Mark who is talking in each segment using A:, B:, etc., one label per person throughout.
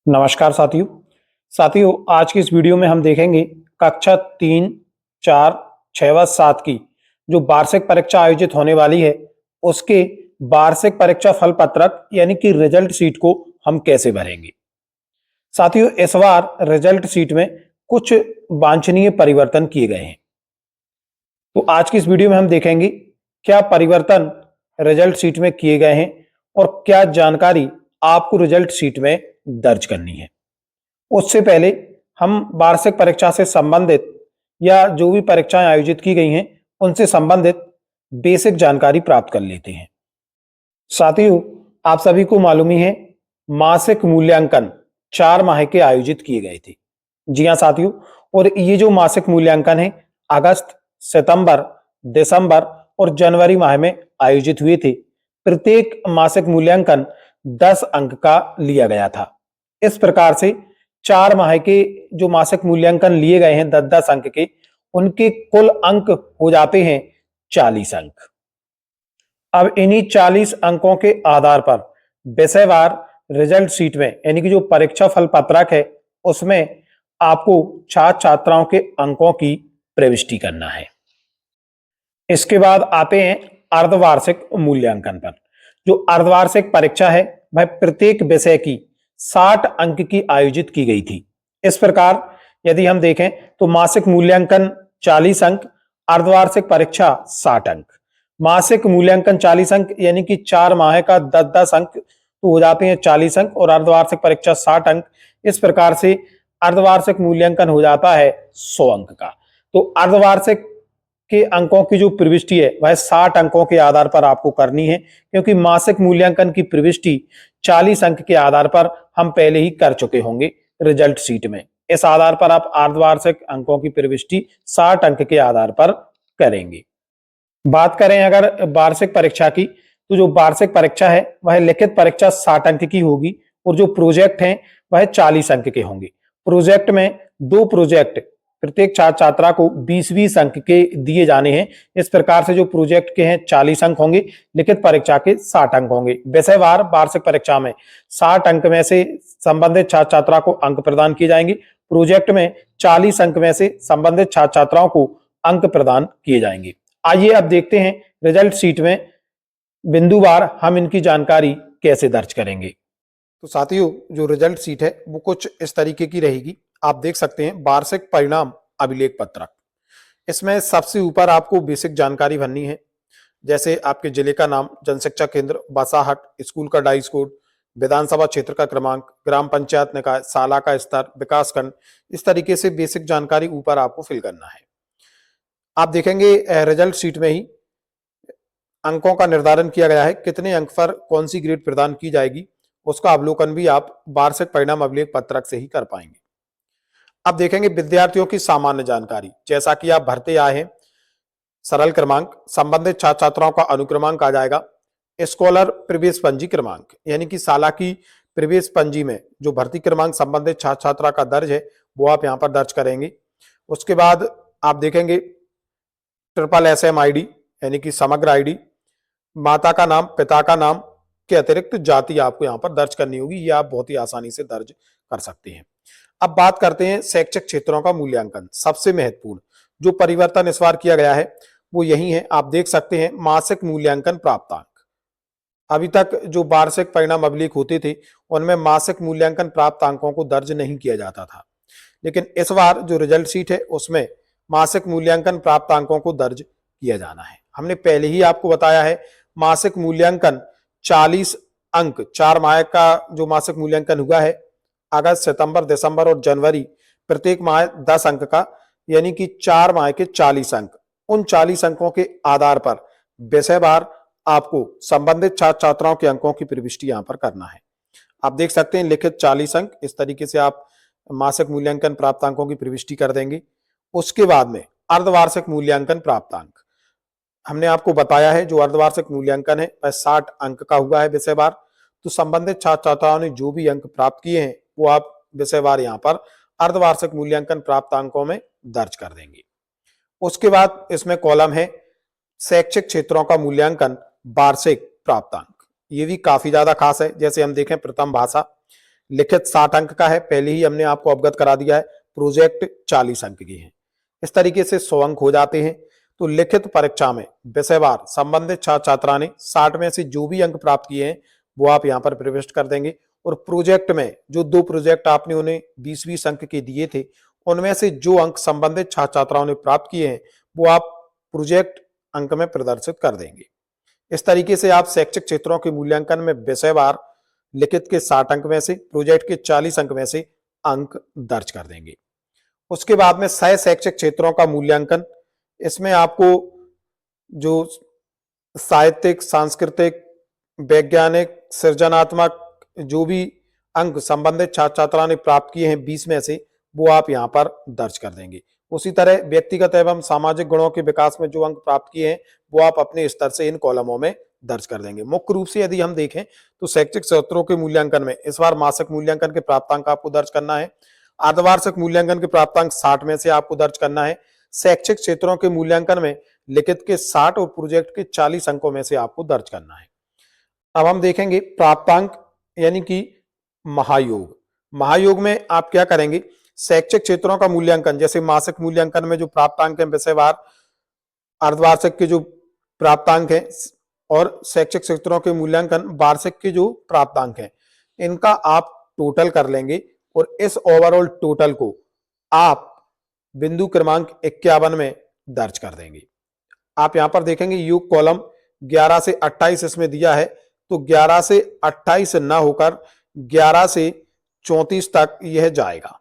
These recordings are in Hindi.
A: नमस्कार साथियों आज की इस वीडियो में हम देखेंगे कक्षा 3, 4, 6 व 7 की जो वार्षिक परीक्षा आयोजित होने वाली है उसके वार्षिक परीक्षा फल पत्रक यानी कि रिजल्ट शीट को हम कैसे भरेंगे। साथियों इस बार रिजल्ट शीट में कुछ वांछनीय परिवर्तन किए गए हैं। तो आज की इस वीडियो में हम देखेंगे क्या परिवर्तन रिजल्ट शीट में किए गए हैं और क्या जानकारी आपको रिजल्ट शीट में दर्ज करनी है। उससे पहले हम वार्षिक परीक्षा से संबंधित या जो भी परीक्षाएं आयोजित की गई हैं उनसे संबंधित बेसिक जानकारी प्राप्त कर लेते हैं। साथियों आप सभी को मालूम ही है मासिक मूल्यांकन 4 माह के आयोजित किए गए थे। जी हां साथियों, और ये जो मासिक मूल्यांकन है अगस्त, सितंबर, दिसंबर और जनवरी माह में आयोजित हुए थे। प्रत्येक मासिक मूल्यांकन 10 अंक का लिया गया था। इस प्रकार से 4 माह के जो मासिक मूल्यांकन लिए गए हैं 10-10 अंक के, उनके कुल अंक हो जाते हैं 40 अंक। अब इन्हीं 40 अंकों के आधार पर विषयवार रिजल्ट शीट में यानी कि जो परीक्षा फल पत्रक है उसमें आपको छात्र छात्राओं के अंकों की प्रविष्टि करना है। इसके बाद आते हैं अर्धवार्षिक मूल्यांकन पर। जो अर्धवार्षिक परीक्षा है वह प्रत्येक विषय की 60 अंक की आयोजित की गई थी। इस प्रकार यदि हम देखें तो मासिक मूल्यांकन 40 अंक, अर्धवार्षिक परीक्षा 60 अंक। मासिक मूल्यांकन 40 अंक यानी कि 4 माह का 10-10 अंक तो हो जाते हैं 40 अंक और अर्धवार्षिक परीक्षा 60 अंक। इस प्रकार से अर्धवार्षिक मूल्यांकन हो जाता है 100 अंक का। तो अर्धवार्षिक के अंकों की जो प्रविष्टि है वह 60 अंकों के आधार पर आपको करनी है, क्योंकि मासिक मूल्यांकन की प्रविष्टि 40 अंक के आधार पर हम पहले ही कर चुके होंगे रिजल्ट शीट में। इस आधार पर आप अर्धवार्षिक अंकों की प्रविष्टि 60 अंक के आधार पर करेंगे। बात करें अगर वार्षिक परीक्षा की, तो जो वार्षिक परीक्षा है वह लिखित परीक्षा 60 अंक की होगी और जो प्रोजेक्ट हैं वह 40 अंक के होंगे। प्रोजेक्ट में 2 प्रोजेक्ट प्रत्येक छात्र छात्रा को 20-20 अंक के दिए जाने हैं। इस प्रकार से जो प्रोजेक्ट के हैं 40 अंक होंगे, लिखित परीक्षा के 60 अंक होंगे। विषयवार वार्षिक परीक्षा में 60 अंक में से संबंधित छात्र छात्रा को अंक प्रदान किए जाएंगे। प्रोजेक्ट में 40 अंक में से संबंधित छात्र छात्राओं को अंक प्रदान किए जाएंगे। आइए अब देखते हैं रिजल्ट शीट में बिंदुवार हम इनकी जानकारी कैसे दर्ज करेंगे। तो साथियों जो रिजल्ट शीट है वो कुछ इस तरीके की रहेगी। आप देख सकते हैं वार्षिक परिणाम अभिलेख पत्रक। इसमें सबसे ऊपर आपको बेसिक जानकारी भरनी है, जैसे आपके जिले का नाम, जनशिक्षा केंद्र बसाहट, स्कूल का डाइस कोड, विधानसभा क्षेत्र का क्रमांक, ग्राम पंचायत निकाय, शाला का स्तर, विकासखंड। इस तरीके से बेसिक जानकारी ऊपर आपको फिल करना है। आप देखेंगे रिजल्ट शीट में ही अंकों का निर्धारण किया गया है, कितने अंक पर कौन सी ग्रेड प्रदान की जाएगी उसका अवलोकन भी आप वार्षिक परिणाम अभिलेख पत्रक से ही कर पाएंगे। अब देखेंगे विद्यार्थियों की सामान्य जानकारी, जैसा कि आप भरते आए हैं सरल क्रमांक, संबंधित छात्र छात्राओं का अनुक्रमांक आ जाएगा, स्कॉलर प्रवेश पंजी क्रमांक यानी कि शाला की प्रवेश पंजी में जो भर्ती क्रमांक संबंधित छात्र छात्रा का दर्ज है वो आप यहाँ पर दर्ज करेंगे। उसके बाद आप देखेंगे SSSM आईडी यानी कि समग्र आईडी, माता का नाम, पिता का नाम के अतिरिक्त जाति आपको यहाँ पर दर्ज करनी होगी। ये आप बहुत ही आसानी से दर्ज कर सकते हैं। अब बात करते हैं शैक्षिक क्षेत्रों का मूल्यांकन। सबसे महत्वपूर्ण जो परिवर्तन इस बार किया गया है वो यही है। आप देख सकते हैं मासिक मूल्यांकन प्राप्तांक। अभी तक जो वार्षिक परिणाम अभिलेख होते थे उनमें मासिक मूल्यांकन प्राप्तांकों को दर्ज नहीं किया जाता था, लेकिन इस बार जो रिजल्ट शीट है उसमें मासिक मूल्यांकन प्राप्तांकों को दर्ज किया जाना है। हमने पहले ही आपको बताया है मासिक मूल्यांकन 40 अंक, 4 माह का जो मासिक मूल्यांकन हुआ है अगस्त, सितंबर, दिसंबर और जनवरी, प्रत्येक माह 10 अंक का यानी कि 4 माह के 40 अंक। उन 40 अंकों के आधार पर विषयवार आपको संबंधित छात्र छात्राओं के अंकों की प्रविष्टि यहां पर करना है। आप देख सकते हैं लिखित 40 अंक, इस तरीके से आप मासिक मूल्यांकन प्राप्तांकों की प्रविष्टि कर देंगे। उसके बाद में अर्धवार्षिक मूल्यांकन प्राप्तांक हमने आपको बताया है, जो अर्धवार्षिक मूल्यांकन है वह 60 अंक का हुआ है विषयवार। तो संबंधित छात्र छात्राओं ने जो भी अंक प्राप्त किए हैं वो आप विषयवार यहाँ पर अर्धवार्षिक मूल्यांकन प्राप्तांकों में दर्ज कर देंगे। उसके बाद इसमें कॉलम है शैक्षिक क्षेत्रों का मूल्यांकन वार्षिक प्राप्तांक। ये भी काफी ज्यादा खास है। जैसे हम देखें प्रथम भाषा, लिखित 60 अंक का है, पहले ही हमने आपको अवगत करा दिया है। प्रोजेक्ट 40 अंक की है। इस तरीके से 100 अंक हो जाते हैं। तो लिखित परीक्षा में विषयवार संबंधित छात्र छात्रा ने 60 में से जो भी अंक प्राप्त किए हैं वो आप यहाँ पर प्रविष्ट कर देंगे। और प्रोजेक्ट में जो 2 प्रोजेक्ट आपने उन्हें 20-20 अंक के दिए थे, उनमें से जो अंक संबंधित छात्र छात्राओं ने प्राप्त किए हैं वो आप प्रोजेक्ट अंक में प्रदर्शित कर देंगे। इस तरीके से आप शैक्षिक क्षेत्रों के मूल्यांकन में विषयवार लिखित के 60 अंक में से, प्रोजेक्ट के 40 अंक में से अंक दर्ज कर देंगे। उसके बाद में सह शैक्षिक क्षेत्रों का मूल्यांकन, इसमें आपको जो साहित्यिक, सांस्कृतिक, वैज्ञानिक, सृजनात्मक जो भी अंक संबंधित छात्र छात्रा ने प्राप्त किए हैं 20 में से, वो आप यहाँ पर दर्ज कर देंगे। उसी तरह व्यक्तिगत एवं सामाजिक गुणों के विकास में जो अंक प्राप्त किए हैं वो आप अपने स्तर से इन कॉलमों में दर्ज कर देंगे। मुख्य रूप से यदि हम देखें तो शैक्षिक सत्रों के मूल्यांकन में इस बार मासिक मूल्यांकन के प्राप्तांक आपको दर्ज करना है। अर्धवार्षिक मूल्यांकन के प्राप्तांक 60 में से आपको दर्ज करना है। शैक्षिक क्षेत्रों के मूल्यांकन में लिखित के 60 और प्रोजेक्ट के 40 अंकों में से आपको दर्ज करना है। अब हम देखेंगे प्राप्तांक यानी कि महायोग। महायोग में आप क्या करेंगे, शैक्षिक क्षेत्रों का मूल्यांकन जैसे मासिक मूल्यांकन में जो प्राप्तांक है विषयवार, अर्धवार्षिक के जो प्राप्तांक है और शैक्षिक क्षेत्रों के मूल्यांकन वार्षिक के जो प्राप्तांक है, इनका आप टोटल कर लेंगे और इस ओवरऑल टोटल को आप बिंदु क्रमांक 51 में दर्ज कर देंगे। आप यहां पर देखेंगे योग कॉलम 11 से 28 इसमें दिया है, तो 11 से 28 ना होकर 11 से 34 तक यह जाएगा,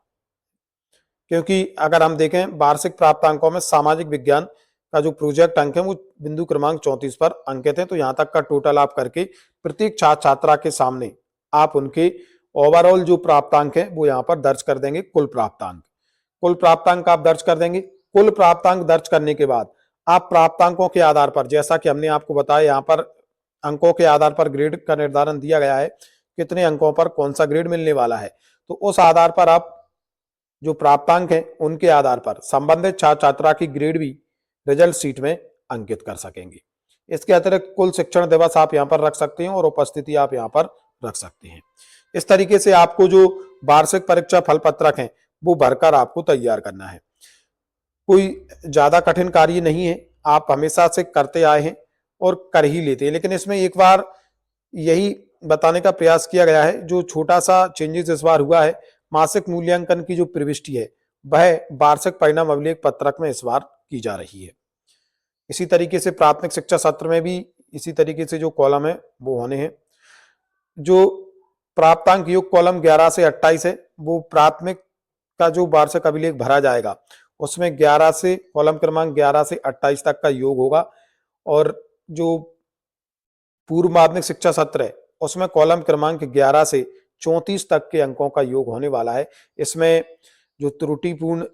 A: क्योंकि अगर हम देखें वार्षिक प्राप्तांकों में सामाजिक विज्ञान का जो प्रोजेक्ट अंक है वो बिंदु क्रमांक 34 पर अंकित है। तो यहां तक का टोटल आप करके प्रत्येक छात्र छात्रा के सामने आप उनके ओवरऑल जो प्राप्तांक है वो यहां पर दर्ज कर देंगे। कुल प्राप्तांक आप दर्ज कर देंगे। कुल प्राप्तांक दर्ज करने के बाद आप प्राप्तांकों के आधार पर, जैसा कि हमने आपको बताया यहाँ पर अंकों के आधार पर ग्रेड का निर्धारण दिया गया है, कितने अंकों पर कौन सा ग्रेड मिलने वाला है, तो उस आधार पर आप जो प्राप्तांक है उनके आधार पर संबंधित छात्र छात्रा की ग्रेड भी रिजल्ट शीट में अंकित कर सकेंगे। इसके अतिरिक्त कुल शिक्षण दिवस आप यहाँ पर रख सकते हैं और उपस्थिति आप यहाँ पर रख सकते हैं। इस तरीके से आपको जो वार्षिक परीक्षा फल पत्रक है वो भरकर आपको तैयार करना है। कोई ज्यादा कठिन कार्य नहीं है, आप हमेशा से करते आए हैं और कर ही लेते हैं, लेकिन इसमें एक बार यही बताने का प्रयास किया गया है, जो छोटा सा चेंजेस इस बार हुआ है, मासिक मूल्यांकन की जो प्रविष्टि है वह वार्षिक परिणाम अभिलेख पत्रक में इस बार की जा रही है। इसी तरीके से प्राथमिक शिक्षा सत्र में भी इसी तरीके से जो कॉलम है वो होने हैं। जो प्राप्तांक युक्त कॉलम 11 से 28 है वो प्राथमिक का जो वार्षिक अभिलेख भरा जाएगा उसमें 11 से कॉलम क्रमांक 11 से 28 तक का योग होगा, और जो पूर्व माध्यमिक शिक्षा सत्र है उसमें कॉलम क्रमांक 11 से 34 तक के अंकों का योग होने वाला है। इसमें जो त्रुटिपूर्ण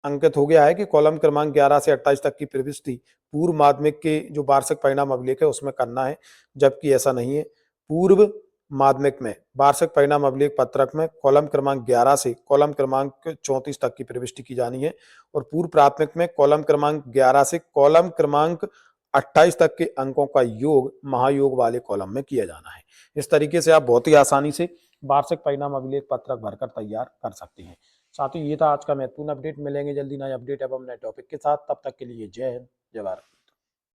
A: अंकित हो गया है कि कॉलम क्रमांक 11 से 28 तक की प्रविष्टि पूर्व माध्यमिक के जो वार्षिक परिणाम अभिलेख है उसमें करना है, जबकि ऐसा नहीं है। पूर्व माध्यमिक में वार्षिक परिणाम अभिलेख पत्रक में कॉलम क्रमांक 11 से कॉलम क्रमांक 34 तक की प्रविष्टि की जानी है, और पूर्व प्राथमिक में कॉलम क्रमांक 11 से कॉलम क्रमांक 28 तक के अंकों का योग महायोग वाले कॉलम में किया जाना है। इस तरीके से आप बहुत ही आसानी से वार्षिक परिणाम अभिलेख पत्रक भरकर तैयार कर सकते हैं। साथ ही ये था आज का महत्वपूर्ण अपडेट। मिलेंगे जल्दी नए अपडेट एवं नए टॉपिक के साथ, तब तक के लिए जय हिंद, जय भारत।